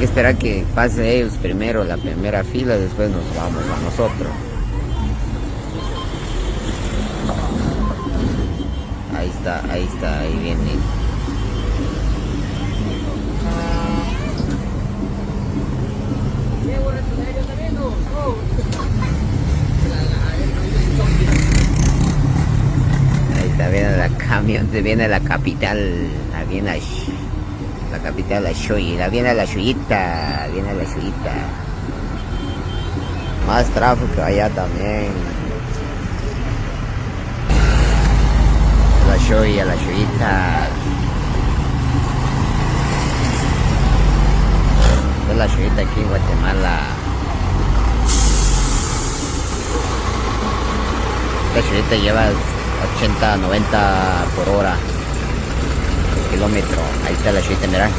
que esperar que pasen ellos primero la primera fila, después nos vamos a nosotros. Ahí está, ahí viene. Ahí está, viene la camión, viene la capital, viene la capital, la Shoyi, viene la Shoyita, viene la Shoyita. Más tráfico allá también. La Shoya, la Shoyita. Esta es la Shoyita aquí en Guatemala. Esta Shoyita lleva 80, 90 por hora kilómetro. Ahí está la Shoyita, mira.